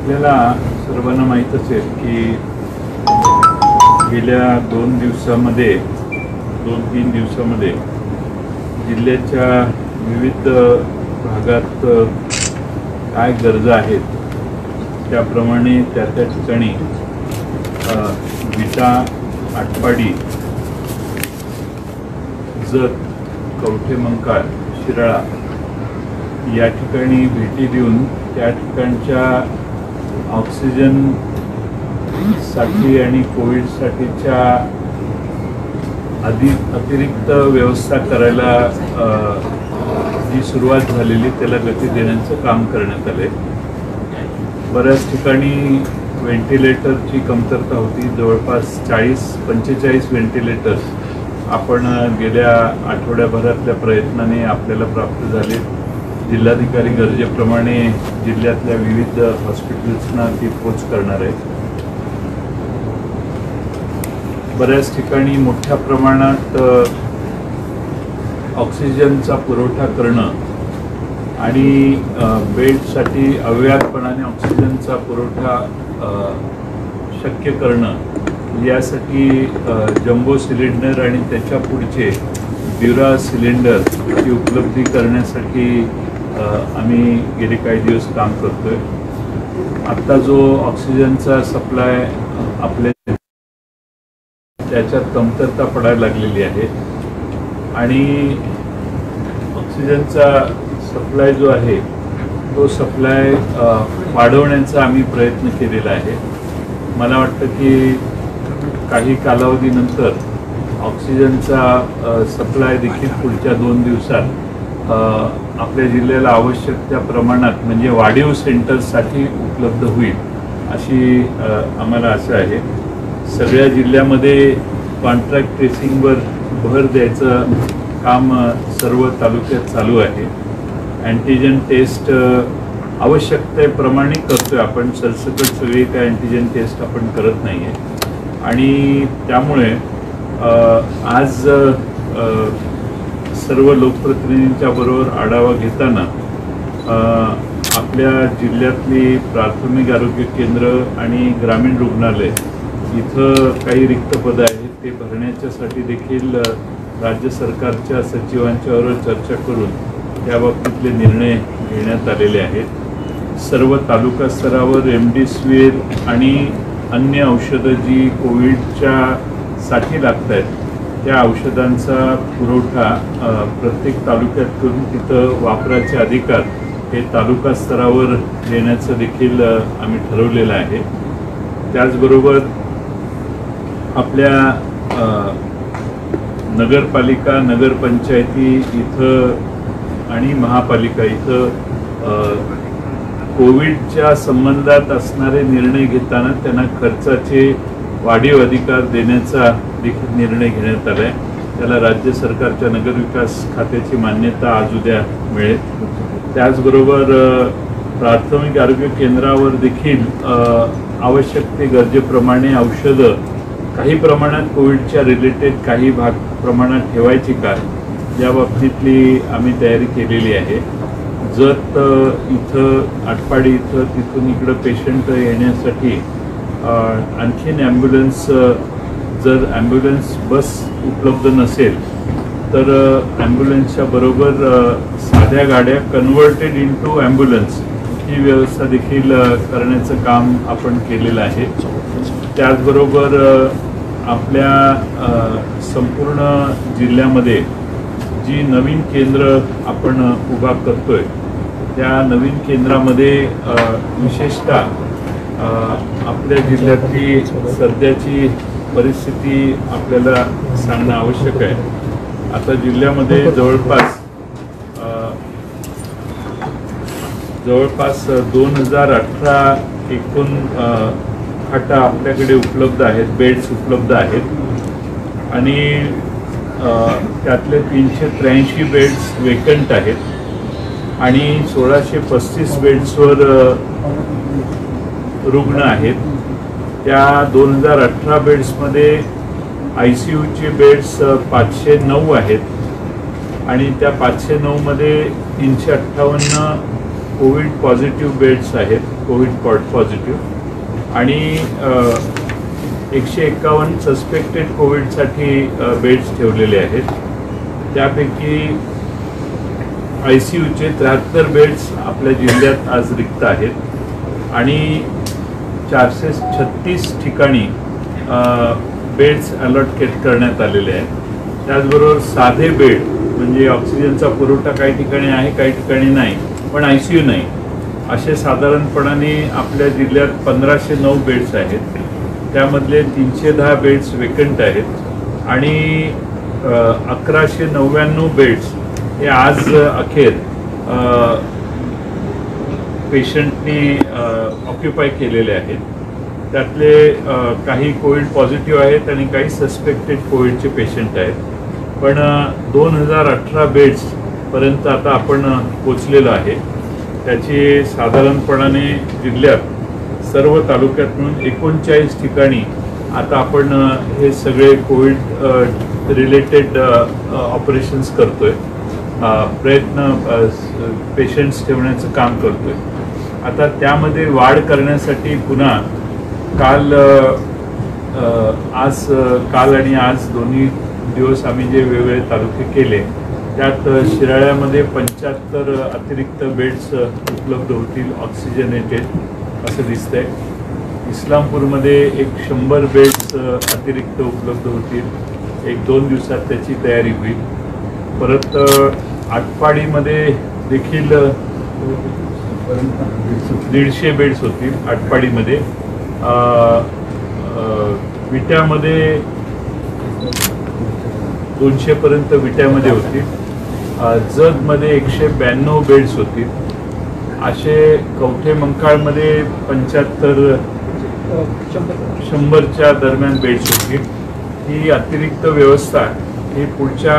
आपल्याला सर्वांना माहीत असेल की गेल्या 2-3 दिवसामध्ये जिल्ह्याच्या विविध भागात काय गरजा आहेत त्याप्रमाणे त्या ठिकाणी विटा, आटपाडी, जत, कवठेमंकाळ, शिराळा या ठिकाणी भेटी देऊन त्या ठिकाणच्या ऑक्सिजन साठी आणि कोविड साठीच्या अतिरिक्त व्यवस्था करायला जी सुरुवात झालेली त्याला गती देण्याचं काम करण्यात आले। बऱ्याच ठिकाणी व्हेंटिलेटरची कमतरता होती। जवळपास 40-45 व्हेंटिलेटर्स आपण गेल्या आठवड्याभरातल्या प्रयत्नाने आपल्याला प्राप्त झाले। जिल्हाधिकारी गरजेप्रमाणे जिल्ह्यातल्या विविध हॉस्पिटल्सना ती पोच करणार आहे। बऱ्याच ठिकाणी मोठ्या प्रमाणात ऑक्सिजनचा पुरवठा करणं आणि बेडसाठी अव्याहतपणाने ऑक्सिजनचा पुरवठा शक्य करणं यासाठी जम्बो सिलेंडर आणि त्याच्या पुढचे ड्युरा सिलेंडरची उपलब्धी करण्यासाठी आम्ही गेले काही दिवस काम करतोय। आता जो ऑक्सिजनचा सप्लाय आपल्या त्याच्यात कमतरता पडायला लागलेली आहे आणि ऑक्सिजनचा सप्लाय जो आहे तो सप्लाय वाढवण्याचा आम्ही प्रयत्न केलेला आहे। मला वाटतं की काही कालावधीनंतर ऑक्सिजनचा सप्लाय देखील पुढच्या 2 दिवसात आपल्या जिल्ह्याला आवश्यक त्या प्रमाणात म्हणजे वाढीव सेंटर्ससाठी उपलब्ध होईल अशी आम्हाला आशा आहे। सगळ्या जिल्ह्यामध्ये कॉन्ट्रॅक्ट ट्रेसिंगवर भर द्यायचं काम सर्व तालुक्यात चालू आहे। अँटीजन टेस्ट आवश्यकतेप्रमाणे करतोय आपण, सरसकट सगळी काय अँटीजन टेस्ट आपण करत नाही आहे आणि त्यामुळे आज सर्व लोकप्रतिनिधींच्या बरोबर आढावा घेताना आपल्या जिल्ह्यातली प्राथमिक आरोग्य केंद्र आणि ग्रामीण रुग्णालय इथं काही रिक्त पदं आहेत ते भरण्याच्यासाठी देखील राज्य सरकारच्या सचिवांच्याबरोबर चर्चा करून त्याबाबतीतले निर्णय घेण्यात आलेले आहेत। सर्व तालुका स्तरावर रेमडेसिवीर आणि अन्य औषधं जी कोविडच्या साठी लागत आहेत त्या औषधांचा पुरवठा प्रत्येक तालुक्यात करून तिथं वापराचे अधिकार हे तालुका स्तरावर देण्याचं देखील आम्ही ठरवलेलं आहे। त्याचबरोबर आपल्या नगरपालिका, नगरपंचायती इथं आणि महापालिका इथं कोविडच्या संबंधात असणारे निर्णय घेताना त्यांना खर्चाचे वाढीव अधिकार देण्याचा देखील निर्णय घेण्यात आला आहे। त्याला राज्य सरकारच्या नगरविकास खात्याची मान्यता आज उद्या मिळेल। त्याचबरोबर प्राथमिक आरोग्य केंद्रावर देखील आवश्यक ते गरजेप्रमाणे औषधं काही प्रमाणात कोविडच्या रिलेटेड काही भाग प्रमाणात ठेवायची का या बाबतीतली आम्ही तयारी केलेली आहे। जत इथं, आटपाडी इथं तिथून इकडं पेशंट येण्यासाठी आणखीन ॲम्ब्युलन्स, जर ॲम्ब्युलन्स बस उपलब्ध नसेल तर ॲम्ब्युलन्सच्या बरोबर साध्या गाड्या कन्व्हर्टेड इंटू ॲम्ब्युलन्स ही व्यवस्था देखील करण्याचं काम आपण केलेलं आहे। त्याचबरोबर आपल्या संपूर्ण जिल्ह्यामध्ये जी नवीन केंद्र आपण उभा करतोय त्या नवीन केंद्रामध्ये विशेषतः आपल्या जिल्ह्यातली सध्याची परिस्थिती आपल्याला सांगणं आवश्यक आहे। आता जिल्ह्यामध्ये जवळपास 2018 एकूण खाटा आपल्याकडे उपलब्ध आहेत, बेड्स उपलब्ध आहेत आणि त्यातले 383 बेड्स वेकंट आहेत आणि 1635 बेड्सवर रुग्ण आहेत। त्या 2018 बेड्समध्ये ICUचे बेड्स 509 आहेत आणि त्या 509 मध्ये 358 कोविड पॉझिटिव्ह बेड्स आहेत, कोविड पॉझिटिव्ह, आणि 151 सस्पेक्टेड कोविडसाठी बेड्स ठेवलेले आहेत. त्यापैकी ICUचे 73 बेड्स आपल्या जिल्ह्यात आज रिक्त आहेत आणि 436 ठिकाणी बेड्स अलॉट करण्यात आलेले आहेत. त्याचबरोबर साधे बेड म्हणजे ऑक्सिजनचा पुरवठा काही ठिकाणी आहे, काही ठिकाणी नाही, पण ICU नाही, असे साधारणपणाने आपल्या जिल्ह्यात 1509 बेड्स आहेत. त्यामधले 310 बेड्स वेकंट आहेत आणि 1199 बेड्स हे आज अखेर पेशंटनी ऑक्युपाय केलेले आहेत. त्यातले काही कोविड पॉझिटिव्ह आहेत आणि काही सस्पेक्टेड कोविडचे पेशंट आहेत. पण 2018 बेड्सपर्यंत आता आपण पोचलेलो आहे. त्याची साधारणपणाने जिल्ह्यात सर्व तालुक्यात मिळून 39 ठिकाणी आता आपण हे सगळे कोविड रिलेटेड ऑपरेशन्स करतोय, प्रयत्न पेशंट्स ठेवण्याचं काम करतोय. आता त्यामध्ये वाढ करण्यासाठी पुन्हा काल आणि आज दोन्ही दिवस आम्ही जे वेगवेगळे तालुके केले त्यात शिराळ्यामध्ये 75 अतिरिक्त बेड्स उपलब्ध होतील ऑक्सिजनेटेड असं दिसतंय. इस्लामपूरमध्ये 100 बेड्स अतिरिक्त उपलब्ध होतील, 1-2 दिवसात त्याची तयारी होईल. परत आटपाडीमध्ये देखील 150 बेड्स होतील आटपाडीमध्ये. विट्यामध्ये 200 पर्यंत विट्यामध्ये होतील. जतमध्ये 192 बेड्स होतील. असे कवठे मंकाळमध्ये 75 100च्या दरम्यान बेड्स होतील. ही अतिरिक्त व्यवस्था ही पुढच्या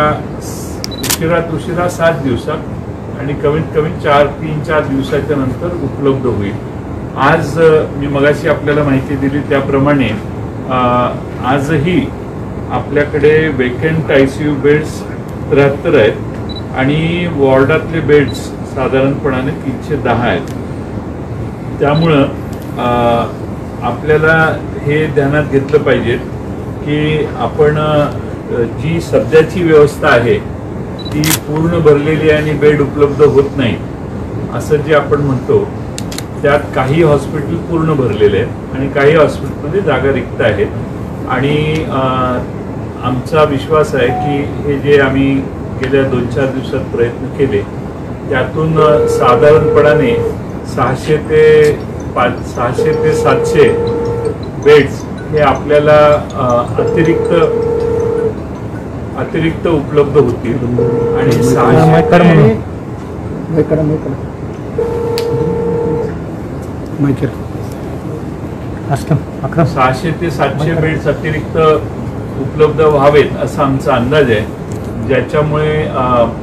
उशिरात उशिरा 7 दिवसात आणि कमीत कमी 3-4 दिवसाच्या नंतर उपलब्ध होईल. आज मी मगाशी आपल्याला माहिती दिली त्याप्रमाणे आजही आपल्याकडे वेकंट ICU बेड्स 73 आहेत आणि वॉर्डातले बेड्स साधारणपणाने 310 आहेत. त्यामुळं आपल्याला हे ध्यानात घेतलं पाहिजे की आपण जी सध्याची व्यवस्था आहे ती पूर्ण भरलेली आहे आणि बेड उपलब्ध होत नाही असं जे आपण म्हणतो, त्यात काही हॉस्पिटल पूर्ण भरलेले आहेत आणि काही हॉस्पिटलमध्ये जागा रिक्त आहेत. आणि आमचा विश्वास आहे की हे जे आम्ही गेल्या 2-4 दिवसात प्रयत्न केले त्यातून साधारणपणाने 600 ते 700 बेड्स हे आपल्याला अतिरिक्त उपलब्ध होतील. आणि 600 ते 700 बेड्स अतिरिक्त उपलब्ध व्हावेत असा आमचा अंदाज आहे, ज्याच्यामुळे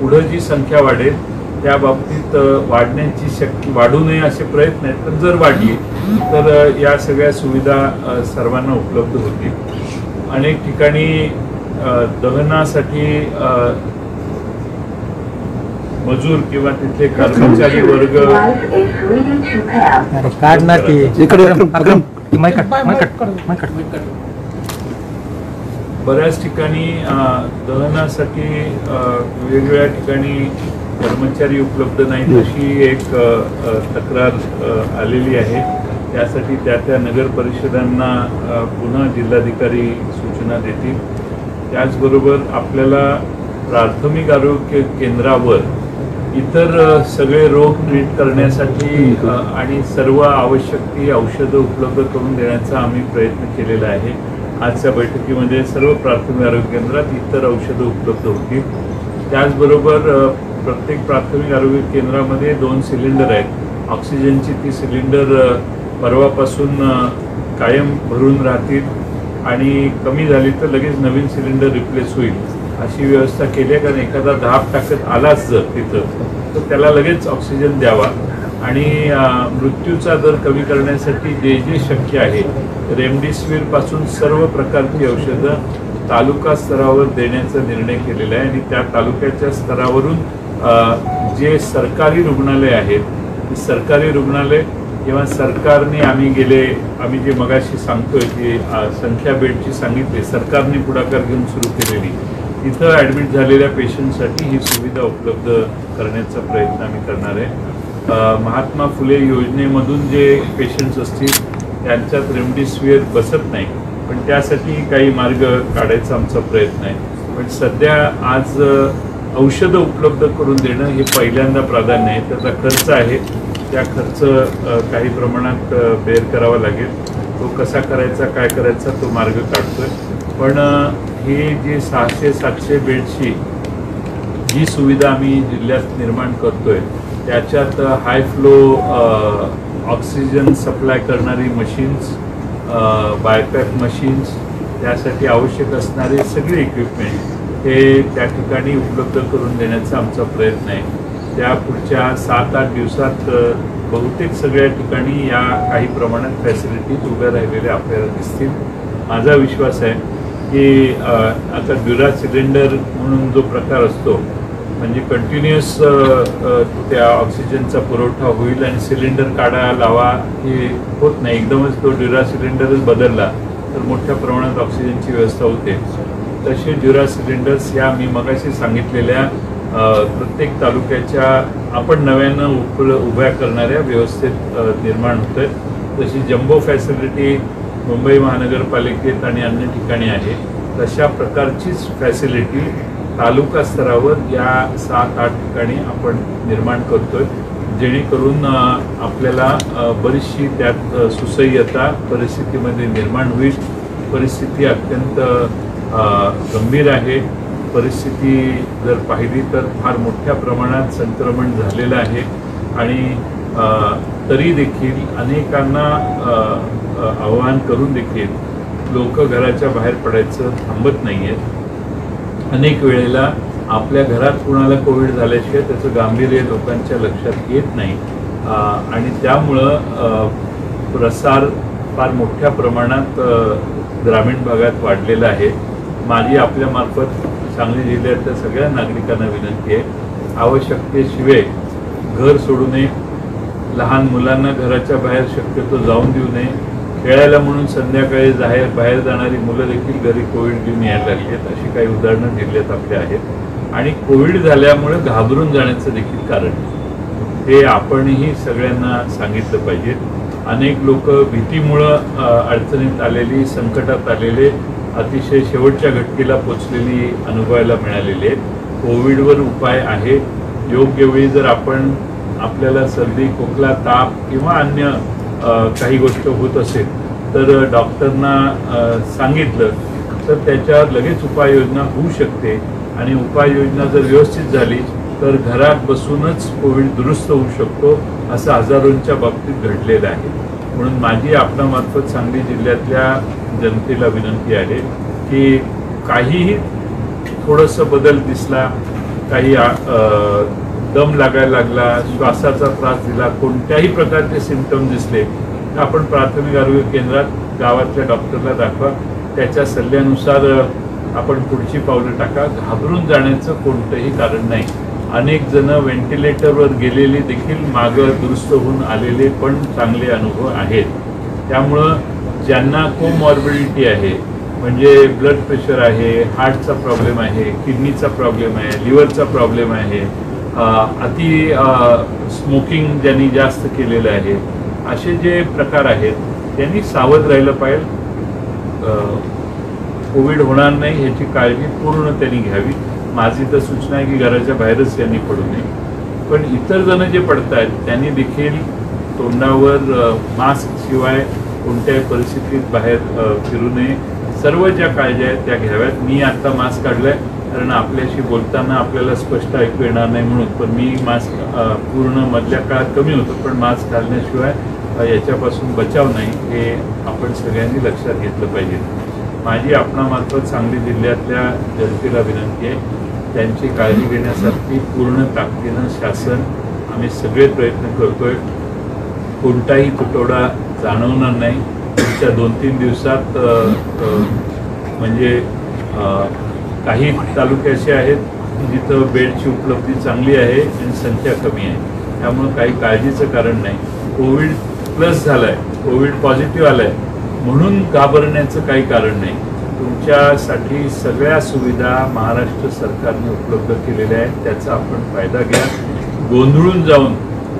पुढे जी संख्या वाढेल त्या बाबतीत वाढू नये असे प्रयत्न आहेत. पण जर वाढली तर या सगळ्या सुविधा सर्वांना उपलब्ध होतील. अनेक ठिकाणी दहनासाठी मजूर किंवा तिथले कर्मचारी वर्ग बऱ्याच ठिकाणी दहनासाठी वेगवेगळ्या ठिकाणी कर्मचारी उपलब्ध नाहीत अशी एक तक्रार आलेली आहे. त्यासाठी त्या नगर परिषदांना पुन्हा जिल्हाधिकारी सूचना देतील. त्याचबरोबर आपल्याला प्राथमिक आरोग्य केंद्रावर इतर सगळे रोग ट्रीट करण्यासाठी आणि सर्व आवश्यक ती औषधं उपलब्ध करून देण्याचा आम्ही प्रयत्न केलेला आहे. आजच्या बैठकीमध्ये सर्व प्राथमिक आरोग्य केंद्रात इतर औषधं उपलब्ध होतील. त्याचबरोबर प्रत्येक प्राथमिक आरोग्य केंद्रामध्ये 2 सिलेंडर आहेत. ऑक्सिजनची ती सिलेंडर परवापासून कायम भरून राहतील आणि कमी झाली तर लगेच नवीन सिलेंडर रिप्लेस होईल अशी व्यवस्था केली आहे. कारण एखादा धाप टाकत आलाच जर तिथं तर त्याला लगेच ऑक्सिजन द्यावा. आणि मृत्यूचा दर कमी करण्यासाठी जे शक्य आहे रेमडेसिवीरपासून सर्व प्रकारची औषधं तालुका स्तरावर देण्याचा निर्णय केलेला आहे. आणि त्या तालुक्याच्या स्तरावरून जे सरकारी रुग्णालय आहेत की सरकारी रुग्णालय किंवा सरकारने आम्ही जे मगाशी सांगतोय की संख्या बेडची सांगितली, सरकारने पुढाकार घेऊन सुरू केलेली, तिथं ॲडमिट झालेल्या पेशंटसाठी ही सुविधा उपलब्ध करण्याचा प्रयत्न आम्ही करणार आहे. महात्मा फुले योजनेमधून जे पेशंट्स असतील त्यांच्यात रेमडेसिवीर बसत नाही, पण त्यासाठी काही मार्ग काढायचा आमचा प्रयत्न आहे. पण सध्या आज औषधं उपलब्ध करून देणं हे पहिल्यांदा प्राधान्य आहे. त्याचा खर्च आहे, त्या खर्च काही प्रमाणात बेअर करावा लागेल. तो कसा करायचा, काय करायचा, तो मार्ग काढतोय. पण ही जी 600-700 बेडची जी सुविधा आम्ही जिल्ह्यात निर्माण करतोय, त्याच्यात हाय फ्लो ऑक्सिजन सप्लाय करणारी मशीन्स, बायपॅक मशीन्स, त्यासाठी आवश्यक असणारे सगळे इक्विपमेंट हे त्या ठिकाणी उपलब्ध करून देण्याचा आमचा प्रयत्न आहे. त्या पुढच्या 7-8 दिवसात बहुतेक सगळ्या ठिकाणी या काही प्रमाणात फॅसिलिटीज उभ्या राहिलेल्या आपल्याला दिसतील. माझा विश्वास आहे की आता ड्युरा सिलेंडर म्हणून जो प्रकार असतो, म्हणजे कंटिन्युअस त्या ऑक्सिजनचा पुरवठा होईल आणि सिलेंडर काढा लावा हे होत नाही. एकदमच तो ड्युरा सिलेंडरच बदलला तर मोठ्या प्रमाणात ऑक्सिजनची व्यवस्था होते. तसे ड्युरा सिलेंडर्स या मी मगाशी सांगितलेल्या प्रत्येक तालुक्याच्या आपण नव्यानं उभ्या करणाऱ्या व्यवस्थेत निर्माण होत आहेत. तशी जम्बो फॅसिलिटी मुंबई महानगरपालिकेत आणि अन्य ठिकाणी आहे. तशा प्रकारचीच फॅसिलिटी तालुका स्तरावर या 7-8 ठिकाणी आपण निर्माण करतोय, जेणेकरून आपल्याला बरीचशी त्यात सुसह्यता परिस्थितीमध्ये निर्माण होईल. परिस्थिती अत्यंत गंभीर आहे. परिस्थिती जर पाहिली तर फार मोठ्या प्रमाणात संक्रमण झालेलं आहे आणि तरी देखील अनेकांना आवाहन करून देखील लोक घराच्या बाहेर पडायचं थांबत नाही आहेत. अनेक वेळेला आपल्या घरात कुणाला कोविड झाल्याशिवाय त्याचं गांभीर्य लोकांच्या लक्षात येत नाही आणि त्यामुळं प्रसार फार मोठ्या प्रमाणात ग्रामीण भागात वाढलेला आहे. माझी आपल्यामार्फत सांगली जिल्ह्यातल्या सगळ्या नागरिकांना विनंती आहे, आवश्यकतेशिवाय घर सोडू नये, लहान मुलांना घराच्या बाहेर शक्यतो जाऊन देऊ नये. खेळायला म्हणून संध्याकाळी बाहेर जाणारी मुलं देखील घरी कोविड घेऊन यायला लागली आहेत. अशी काही उदाहरणं जिल्ह्यात आपल्या आहेत आणि कोविड झाल्यामुळे घाबरून जाण्याचं देखील कारण हे आपणही सगळ्यांना सांगितलं पाहिजे. अनेक लोक भीतीमुळं अडचणीत आलेली, संकटात आलेले, अतिशय शेवटच्या घटकेला पोचलेली अनुभवायला मिळालेली आहेत. कोविडवर उपाय आहे. योग्य वेळी जर आपल्याला सर्दी, खोकला, ताप किंवा अन्य काही गोष्ट होत असेल तर डॉक्टरना सांगितलं तर त्याच्यावर लगेच उपाययोजना होऊ शकते आणि उपाययोजना जर व्यवस्थित झाली तर घरात बसूनच कोविड दुरुस्त होऊ शकतो, असं हजारोंच्या बाबतीत घडलेलं आहे. म्हणून माझी आपणामार्फत सांगली जिल्ह्यातल्या जनतेला विनंती आहे की काहीही थोडंसं बदल दिसला, काही दम लागायला लागला, श्वासाचा त्रास दिला, कोणत्याही प्रकारचे सिम्पटम दिसले तर आपण प्राथमिक आरोग्य केंद्रात गावातल्या डॉक्टरला दाखवा. त्याच्या सल्ल्यानुसार आपण पुढची पावलं टाका. घाबरून जाण्याचं कोणतंही कारण नाही. अनेक जण व्हेंटिलेटरवर गेलेले देखील मागं दुरुस्त होऊन आलेले पण चांगले अनुभव आहेत. त्यामुळं ज्यांना कोमॉर्बिडिटी आहे, म्हणजे ब्लड प्रेशर आहे, हार्टचा प्रॉब्लेम आहे, किडनीचा प्रॉब्लेम आहे, लिव्हरचा प्रॉब्लेम आहे, स्मोकिंग ज्यांनी जास्त केलेलं आहे, असे जे प्रकार आहेत त्यांनी सावध राहिलं पाहिजे. कोविड होणार नाही ह्याची काळजी पूर्ण त्यांनी घ्यावी. माझी तर सूचना आहे की घराच्या बाहेरच यांनी पडू नये. पण इतर जण जे पडत आहेत त्यांनी देखील तोंडावर मास्क शिवाय कोणत्याही परिस्थितीत बाहेर फिरू नये. सर्व ज्या काळज्या आहेत त्या घ्याव्यात. मी आता मास्क काढलाय कारण आपल्याशी बोलताना आपल्याला स्पष्ट ऐकू येणार नाही म्हणून, पण मी मास्क पूर्ण मधल्या काळात कमी होतो, पण मास्क घालण्याशिवाय याच्यापासून बचाव नाही हे आपण सगळ्यांनी लक्षात घेतलं पाहिजे. माझी आपणामार्फत सांगली जिल्ह्यातल्या जनतेला विनंती आहे, त्यांची काळजी घेण्यासाठी पूर्ण ताकदीनं शासन आम्ही सगळे प्रयत्न करतोय. कोणताही तुटवडा जाणवणार नाही. पुढच्या 2-3 दिवसात म्हणजे काही तालुके असे आहेत जिथं बेडची उपलब्धी चांगली आहे आणि संख्या कमी आहे. त्यामुळे काही काळजीचं कारण नाही. कोविड प्लस झालाय, कोविड पॉझिटिव्ह आलाय म्हणून घाबरण्याचं काही कारण नाही. तुमच्यासाठी सगळ्या सुविधा महाराष्ट्र सरकारने उपलब्ध केलेल्या आहेत, त्याचा आपण फायदा घ्या. गोंधळून जाऊन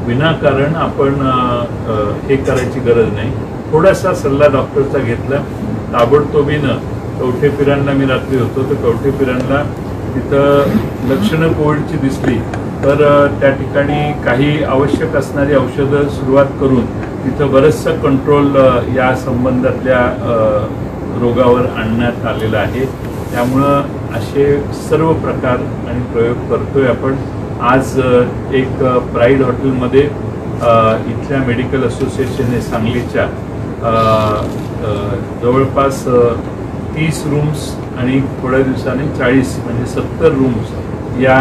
विनाकारण आपण हे करायची गरज नाही. थोडासा सल्ला डॉक्टरचा घेतला, ताबडतोबीनं कवठेपिरांना मी रात्री होतो तर कवठेपिरांना तिथं लक्षणं कोविडची दिसली तर त्या ठिकाणी काही आवश्यक असणारी औषधं सुरुवात करून तिथं बरंचसं कंट्रोल या संबंधातल्या रोगावर आणण्यात आलेला आहे. त्यामुळं असे सर्व प्रकार आणि प्रयोग करतोय आपण. आज एक प्राईड हॉटेलमध्ये इथल्या मेडिकल असोसिएशनने सांगलीच्या जवळपास 30 रूम्स आणि थोड्या दिवसांनी 40 म्हणजे 70 रूम्स या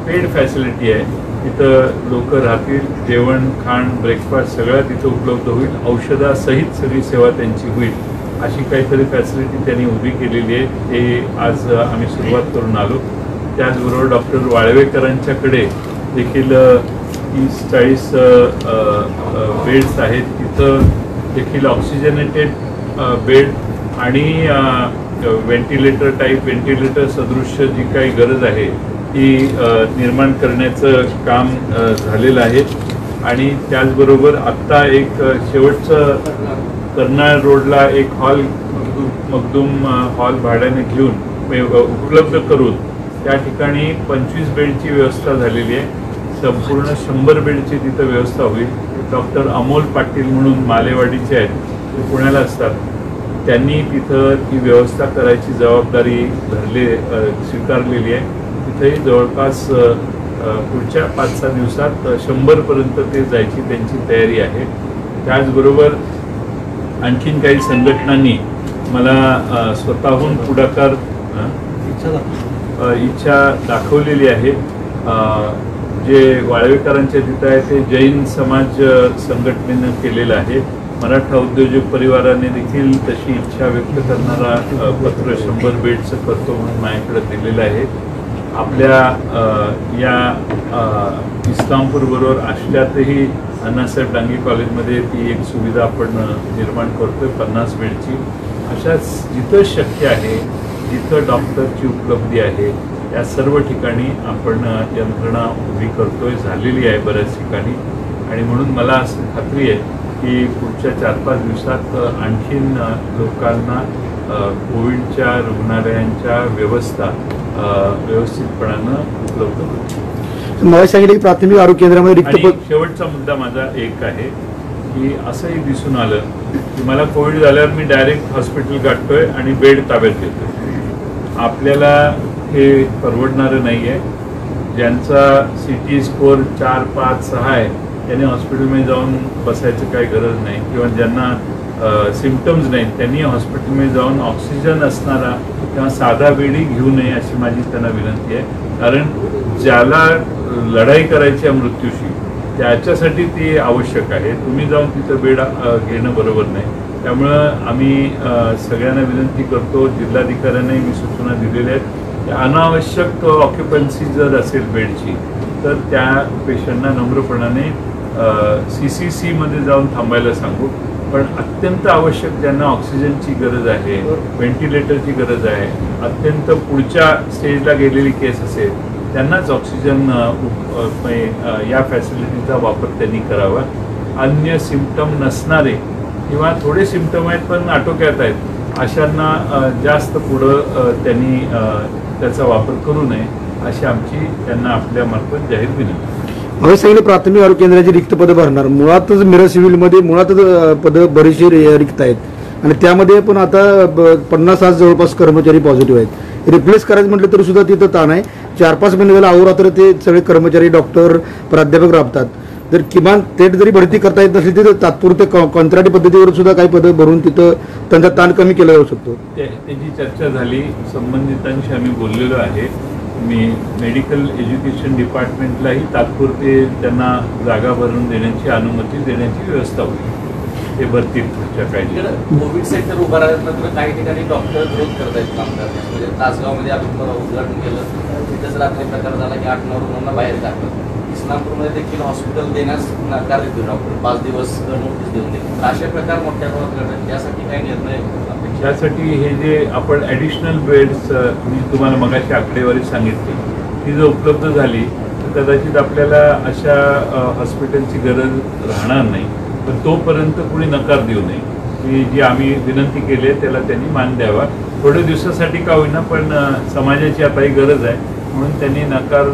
पेड फॅसिलिटी आहे. तिथं लोक राहतील, जेवण खाण ब्रेकफास्ट सगळं तिथं उपलब्ध होईल, औषधासहित सगळी सेवा त्यांची होईल अशी काहीतरी फॅसिलिटी त्यांनी उभी केलेली आहे. ते आज आम्ही सुरुवात करून आलो. त्याचबरोबर डॉक्टर वाळवेकरांच्याकडे देखील 30-40 बेड्स आहेत. तिथं देखील ऑक्सिजनेटेड बेड आणि व्हेंटिलेटर टाईप व्हेंटिलेटर सदृश्य जी काही गरज आहे ती निर्माण करण्याचं काम झालेलं आहे. आणि त्याचबरोबर आत्ता एक शेवटचं कर्नाळ रोडला एक हॉल मखदूम हॉल भाड्याने घेऊन उपलब्ध करून त्या ठिकाणी 25 बेडची व्यवस्था झालेली आहे. संपूर्ण 100 बेडची तिथं व्यवस्था होईल. डॉक्टर अमोल पाटील म्हणून मालेवाडीचे आहेत, ते पुण्याला असतात, त्यांनी तिथं ती व्यवस्था करायची जबाबदारी स्वीकारलेली आहे. तिथेही जवळपास पुढच्या 5-6 दिवसात 100पर्यंत ते जायची त्यांची तयारी आहे. त्याचबरोबर आणखीन काही संघटनांनी मला स्वतःहून पुढाकार इच्छा दाखवलेली आहे. जे वाळवेकरांच्या तिथं आहे ते जैन समाज संघटनेनं केलेलं आहे. मराठा उद्योजक परिवाराने देखील तशी इच्छा व्यक्त करणारा पत्र 100 बेडचं करतो म्हणून माझ्याकडे दिलेलं आहे. आपल्या या इस्लामपूरबरोबर आष्ट्यातही अण्णासाहेब डांगे कॉलेजमध्ये ती एक सुविधा आपण निर्माण करतोय 50 बेडची. अशाच जिथं शक्य आहे, जिथं डॉक्टरची उपलब्धी आहे या सर्व ठिकाणी आपण यंत्रणा उभी करतोय, झालेली आहे बऱ्याच ठिकाणी. आणि म्हणून मला असं खात्री आहे की पुढच्या 4-5 दिवसात आणखीन लोकांना कोविडच्या रुग्णालयांच्या व्यवस्था व्यवस्थितपणानं उपलब्ध होईल. मला सांगितलं की प्राथमिक आरोग्य केंद्रामध्ये रिक्त. शेवटचा मुद्दा माझा एक आहे की असंही दिसून आलं की मला कोविड झाल्यावर मी डायरेक्ट हॉस्पिटल गाठतोय आणि बेड ताब्यात घेतोय. आपल्याला हे परवडणारं नाही आहे. ज्यांचा CT स्कोअर 4, 5, 6 आहे त्यांनी हॉस्पिटलमध्ये जाऊन बसायचं काही गरज नाही, किंवा ज्यांना सिम्पटम्स नाहीत त्यांनी हॉस्पिटलमध्ये जाऊन ऑक्सिजन असणारा किंवा साधा बेडही घेऊ नये अशी माझी त्यांना विनंती आहे. कारण ज्याला लढाई करायची आहे मृत्यूशी त्याच्यासाठी ती आवश्यक आहे. तुम्ही जाऊन तिथं बेड घेणं बरोबर नाही. त्यामुळं आम्ही सगळ्यांना विनंती करतो, जिल्हाधिकाऱ्यांनाही मी सूचना दिलेल्या आहेत की अनावश्यक ऑक्युपन्सी जर असेल बेडची तर त्या पेशंटना नम्रपणाने CCC मध्ये जाऊन थांबायला सांगू. पण अत्यंत आवश्यक ज्यांना ऑक्सिजनची गरज आहे, व्हेंटिलेटरची गरज आहे, अत्यंत पुढच्या स्टेजला गेलेली केस असेल त्यांनाच ऑक्सिजन या फॅसिलिटीचा वापर त्यांनी करावा. अन्य सिम्पटम नसणारे किंवा थोडे सिम्पटम आहेत पण आटोक्यात आहेत अशांना जास्त पुढं त्यांनी त्याचा वापर करू नये अशी आमची त्यांना आपल्यामार्फत जाहीर विनंती. मला सांगितलं प्राथमिक आरोग्य केंद्राची रिक्त पदं भरणार. मुळातच मिरज सिव्हिलमध्ये मुळातच पदं बरीचशी रिक्त आहेत आणि त्यामध्ये पण आता 50 जवळपास कर्मचारी पॉझिटिव्ह आहेत. रिप्लेस करायचं म्हटलं तरी सुद्धा तिथं ताण आहे. 4-5 महिने झाला अहोरात्र ते सगळे कर्मचारी डॉक्टर प्राध्यापक राबतात. जर किमान थेट जरी भरती करता येत नसली तर तात्पुरते कंत्राटी पद्धतीवर सुद्धा काही पदं भरून तिथं त्यांचा ताण कमी केला जाऊ शकतो. त्याची चर्चा झाली, संबंधितांशी आम्ही बोललेलो आहे. मी मेडिकल एज्युकेशन डिपार्टमेंटलाही तात्पुरते त्यांना जागा भरून देण्याची अनुमती देण्याची व्यवस्था होती. ते भरतील पुढच्या काही. कोविड सेंटर उभा राहिल्यानंतर काही ठिकाणी डॉक्टर विरोध करत आहेत काम करण्यास. म्हणजे तासगावमध्ये आपण उद्घाटन केलं, तिथेच रात्री प्रकार झाला की 8-9 रुग्णांना बाहेर टाकलं. इस्लामपूरमध्ये देखील हॉस्पिटल देण्यास नकार देतो डॉक्टर, 5 दिवस नोटीस देऊन देतो. अशा प्रकार मोठ्या प्रमाणात घडतात. यासाठी काय निर्णय अपेक्षित? त्यासाठी हे जे आपण ॲडिशनल बेड्स मी तुम्हाला मगाशी आकडेवारी सांगितली ती जर उपलब्ध झाली तर कदाचित आपल्याला अशा हॉस्पिटलची गरज राहणार नाही. पण तोपर्यंत कुणी नकार देऊ नये, की जी आम्ही विनंती केली आहे त्याला त्यांनी मान द्यावा. थोड्या दिवसासाठी का होईना, पण समाजाची आता ही गरज आहे म्हणून त्यांनी नकार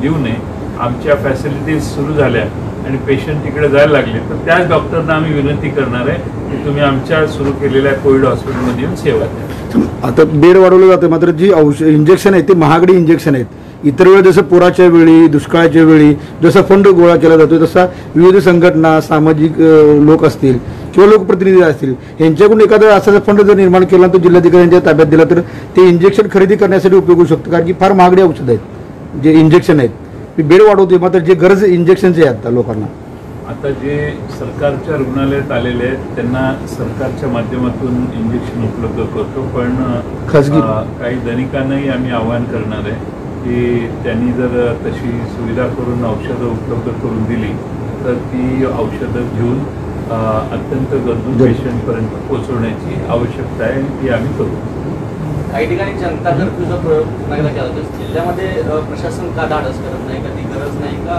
देऊ नये. आमच्या फॅसिलिटीज सुरू झाल्या आणि पेशंट तिकडे जायला लागले तर त्याच डॉक्टरना आम्ही विनंती करणार आहे की तुम्ही आमच्या सुरू केलेल्या कोविड हॉस्पिटलमध्ये येऊन सेवा द्या. आता बेड वाढवलं जातं, मात्र जी इंजेक्शन आहेत ते महागडी इंजेक्शन आहेत. इतर वेळी जसं पुराच्या वेळी, दुष्काळाच्या वेळी जसा फंड गोळा केला जातो तसा विविध संघटना, सामाजिक लोक असतील किंवा लोकप्रतिनिधी असतील यांच्याकडून एखादा असा फंड जर निर्माण केला तर जिल्हाधिकाऱ्यांच्या ताब्यात दिला तर ते इंजेक्शन खरेदी करण्यासाठी उपयोग होऊ शकतो. कारण की फार महागडी औषध आहेत जे इंजेक्शन आहेत. बेड वाढवते मात्र जे गरज इंजेक्शनचे आहे आता लोकांना. आता जे सरकारच्या रुग्णालयात आलेले आहेत त्यांना सरकारच्या माध्यमातून इंजेक्शन उपलब्ध करतो. पण खाजगी काही धनिकांनाही आम्ही आवाहन करणार आहे की त्यांनी जर तशी सुविधा करून औषधं उपलब्ध करून दिली तर ती औषधं घेऊन अत्यंत गरजू पेशंटपर्यंत पोहोचवण्याची आवश्यकता आहे आणि ती आम्ही करू. काही ठिकाणी जनता कर्फ्यूचा प्रयोग पुन्हा एकदा केला जातो. जिल्ह्यामध्ये प्रशासन का धाडस करत नाही, कधी गरज नाही का?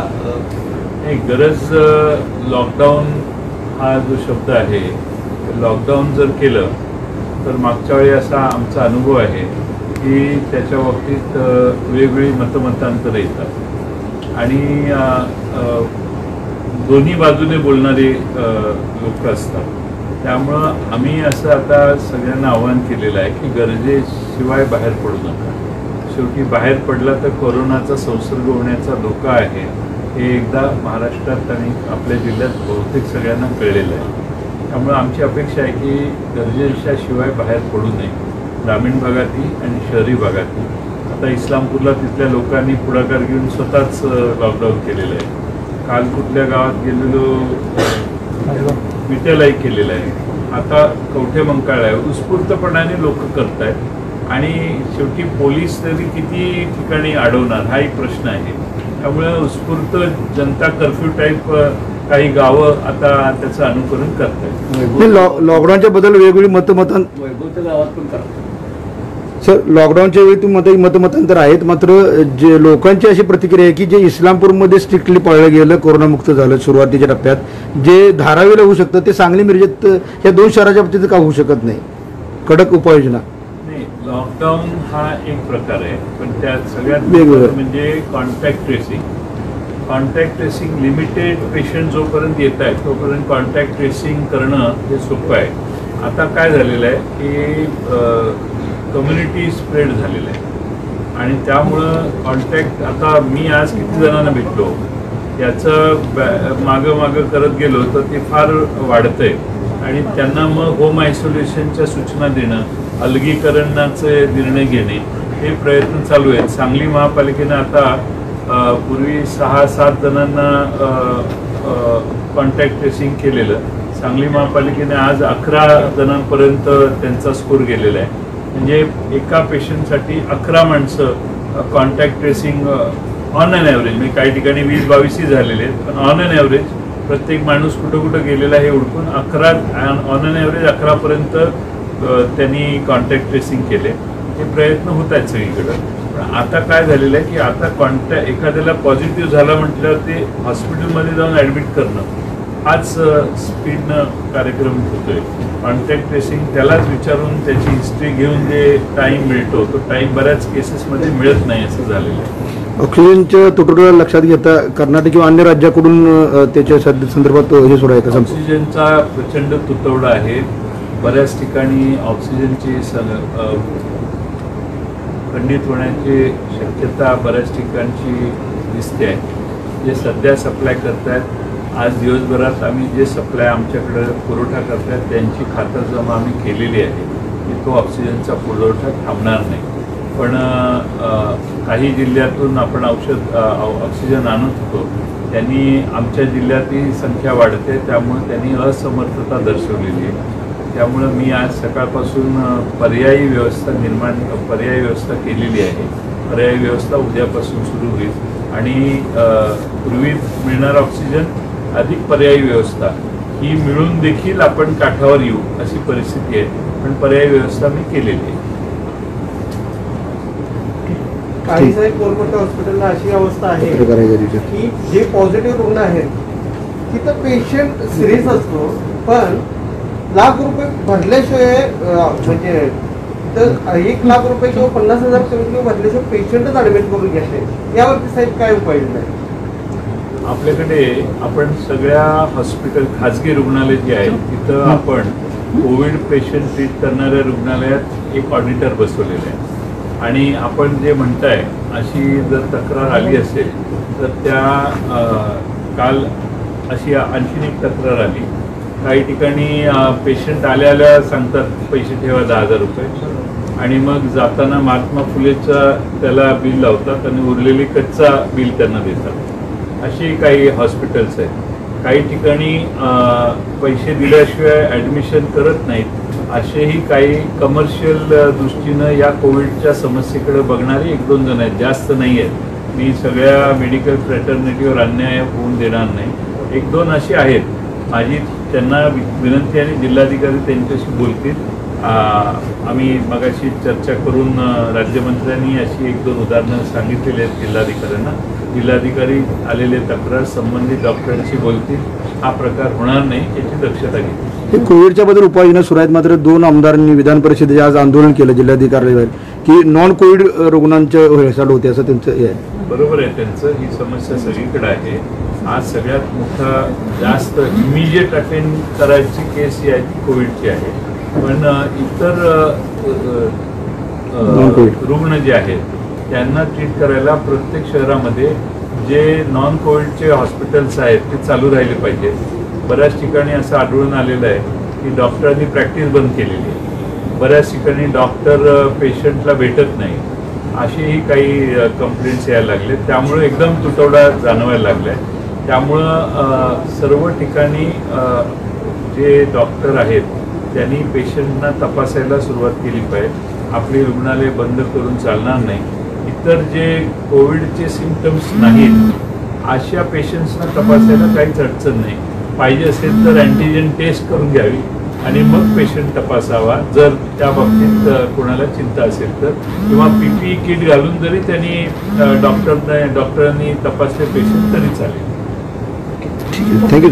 नाही, गरज लॉकडाऊन हा जो शब्द आहे, लॉकडाऊन जर केलं तर मागच्या वेळी असा आमचा अनुभव आहे की त्याच्या बाबतीत वेगवेगळी मतमतांतरं येतात आणि दोन्ही बाजूने बोलणारे लोक असतात. त्यामुळं आम्ही असं आता सगळ्यांना आवाहन केलेलं आहे की गरजेशिवाय बाहेर पडू नका. शेवटी बाहेर पडला तर कोरोनाचा संसर्ग होण्याचा धोका आहे हे एकदा महाराष्ट्रात आणि आपल्या जिल्ह्यात बहुतेक सगळ्यांना कळलेलं आहे. त्यामुळं आमची अपेक्षा आहे की गरजेशिवाय बाहेर पडू नये, ग्रामीण भागातही आणि शहरी भागातही. आता इस्लामपूरला तिथल्या लोकांनी पुढाकार घेऊन स्वतःच लॉकडाऊन केलेलं आहे. काल कुठल्या गावात गेलेलो विट्यालाही केलेलं आहे. आता कवठे मंकाळा आहे. उत्स्फूर्तपणाने लोक करत आहेत आणि शेवटी पोलीस तरी किती ठिकाणी अडवणार हा एक प्रश्न आहे. त्यामुळे उत्स्फूर्त जनता कर्फ्यू टाईप काही गावं आता त्याचं अनुकरण करत आहेत. लॉकडाऊनच्या बद्दल वेगवेगळी वैभवच्या गावात पण करतात. सर, लॉकडाऊनच्या वेळी तुम्ही मतमतांतर आहेत, मात्र जे लोकांची अशी प्रतिक्रिया आहे की जे इस्लामपूरमध्ये स्ट्रिक्टली पाळलं गेलं, कोरोनामुक्त झालं सुरुवातीच्या टप्प्यात, जे धारावीला होऊ शकतं ते सांगली मिरजेत या 2 शहराच्या बाबतीत का होऊ शकत नाही? कडक उपाययोजना. नाही, लॉकडाऊन हा एक प्रकार आहे, पण त्यात सगळ्यात वेगवेगळं म्हणजे contact tracing. Contact tracing limited patient जोपर्यंत येत आहेत तोपर्यंत कॉन्टॅक्ट ट्रेसिंग करणं हे सोपं आहे. आता काय झालेलं आहे की कम्युनिटी स्प्रेड झालेलं आहे आणि त्यामुळं कॉन्टॅक्ट आता मी आज किती जणांना भेटलो याचं मागं करत गेलो तर ते फार वाढतं आहे आणि त्यांना मग होम आयसोलेशनच्या सूचना देणं, अलगीकरणाचे निर्णय घेणे हे प्रयत्न चालू आहेत. सांगली महापालिकेनं आता पूर्वी 6-7 जणांना कॉन्टॅक्ट ट्रेसिंग केलेलं. सांगली महापालिकेने आज 11 जणांपर्यंत त्यांचा स्कोर गेलेला आहे. म्हणजे एका पेशंटसाठी 11 माणसं contact tracing on an average, म्हणजे काही ठिकाणी 20-22ही झालेले आहेत, पण ऑन अन ॲव्हरेज प्रत्येक माणूस कुठं गेलेला हे ओळखून 11 ऑन अन ॲव्हरेज 11पर्यंत त्यांनी कॉन्टॅक्ट ट्रेसिंग केले. हे प्रयत्न होत आहेत सगळीकडं. पण आता काय झालेलं आहे की आता एखाद्याला पॉझिटिव्ह झाला म्हटल्यावर ते हॉस्पिटलमध्ये जाऊन ॲडमिट करणं हाच स्पीडनं कार्यक्रम होतोय. कॉन्टॅक्ट ट्रेसिंग त्यालाच विचारून त्याची हिस्ट्री घेऊन जे टाईम मिळतो तो टाईम बऱ्याच केसेसमध्ये मिळत नाही असं झालेलं आहे. ऑक्सिजनच्या तुटवड्याला लक्षात घेता कर्नाटक किंवा अन्य राज्याकडून त्याच्या संदर्भात हे सोडाय का? ऑक्सिजनचा प्रचंड तुटवडा आहे. बऱ्याच ठिकाणी ऑक्सिजनची खंडित होण्याची शक्यता बऱ्याच ठिकाणची दिसते आहे. जे सध्या सप्लाय करतायत आज दिवसभरात आम्ही जे सप्लाय आमच्याकडे पुरवठा करतात त्यांची खातरजमा आम्ही केलेली आहे की तो ऑक्सिजनचा पुरवठा थांबणार नाही. पण काही जिल्ह्यातून आपण ऑक्सिजन आणत होतो त्यांनी आमच्या जिल्ह्यातही संख्या वाढते त्यामुळे त्यांनी असमर्थता दर्शवलेली आहे. त्यामुळं मी आज सकाळपासून पर्यायी व्यवस्था केलेली आहे. पर्यायी व्यवस्था उद्यापासून सुरू होईल आणि पूर्वी मिळणारा ऑक्सिजन अधिक पर्यायी व्यवस्था ही मिळून देखील आपण काठावर येऊ अशी परिस्थिती आहे, पण पर्यायी व्यवस्था मी केलेली आहे. काही साहेब कोलकाता हॉस्पिटलला अशी अवस्था आहे की जे पॉझिटिव्ह रुग्ण आहेत तिथं पेशंट सिरियस असतो, पण लाख रुपये भरल्याशिवाय म्हणजे तर 1 लाख रुपये किंवा 50,000 कमी भरल्याशिवाय पेशंटच ऍडमिट करून घेतले. यावरती साहेब काय उपाययोजना आहे? आपल्याकडे आपण सगळ्या हॉस्पिटल खाजगी रुग्णालय जे आहेत तिथं आपण कोविड पेशंट ट्रीट करणाऱ्या रुग्णालयात एक ऑडिटर बसवलेलं आहे. आणि आपण जे म्हणताय अशी जर तक्रार आली असेल तर त्या काल अशी आणखीन एक तक्रार आली. काही ठिकाणी पेशंट आल्या सांगतात पैसे ठेवा 10,000 रुपये, आणि मग जाताना महात्मा फुलेचा त्याला बिल लावतात आणि उरलेली कच्चा बिल त्यांना देतात. अशी काही हॉस्पिटल्स आहेत. काही ठिकाणी पैसे दिल्याशिवाय ॲडमिशन करत नाहीत. असेही काही कमर्शियल दृष्टीनं या कोविडच्या समस्येकडे बघणारे 1-2 जण आहेत, जास्त नाही आहेत. मी सगळ्या मेडिकल फ्रॅटर्निटीवर अन्याय होऊन देणार नाही. 1-2 अशी आहेत. माझी त्यांना विनंती आणि जिल्हाधिकारी त्यांच्याशी बोलतील. आम्ही मगाशी चर्चा करून राज्यमंत्र्यांनी अशी 1-2 उदाहरणं सांगितलेली आहेत जिल्हाधिकाऱ्यांना. जिल्हाधिकारी आलेले तक्रार संबंधित डॉक्टरांशी बोलतील. हा प्रकार होणार नाही याची दक्षता घेतील. कोविडच्या बद्दल उपाययोजना सुरू आहेत, मात्र 2 आमदारांनी विधान परिषदेचे आज आंदोलन केलं जिल्हाधिकाऱ्यांवर की नॉन कोविड रुग्णांच्या हेळसांड होते असं त्यांचं हे आहे. बरोबर आहे त्यांचं. ही समस्या सगळीकडे आहे. आज सगळ्यात मोठा जास्त इमिजिएट अटेंड करायची केस ही आहे ती कोविडची आहे. पण इतर रुग्ण जे आहेत त्यांना ट्रीट करायला प्रत्येक शहरामध्ये जे नॉन कोविडचे हॉस्पिटल्स आहेत ते चालू राहिले पाहिजे. बऱ्याच ठिकाणी असं आढळून आलेलं आहे की डॉक्टरांनी प्रॅक्टिस बंद केलेली आहे. बऱ्याच ठिकाणी डॉक्टर पेशंटला भेटत नाही, असेही काही कंप्लेंट्स यायला लागले. त्यामुळे एकदम तुटवडा जाणवायला लागला आहे. त्यामुळं सर्व ठिकाणी जे डॉक्टर आहेत त्यांनी पेशंटना तपासायला सुरुवात केली पाहिजे. आपली रुग्णालय बंद करून चालणार नाही. इतर जे कोविडचे सिम्पटम्स नाहीत अशा पेशंट्सना तपासायला काहीच अडचण नाही. पाहिजे असेल तर अँटीजेन टेस्ट करून घ्यावी आणि मग पेशंट तपासावा जर त्या बाबतीत कोणाला चिंता असेल तर, किंवा PPE किट घालून जरी त्यांनी डॉक्टरांनी तपासले पेशंट तरी चालेल. थँक्यू.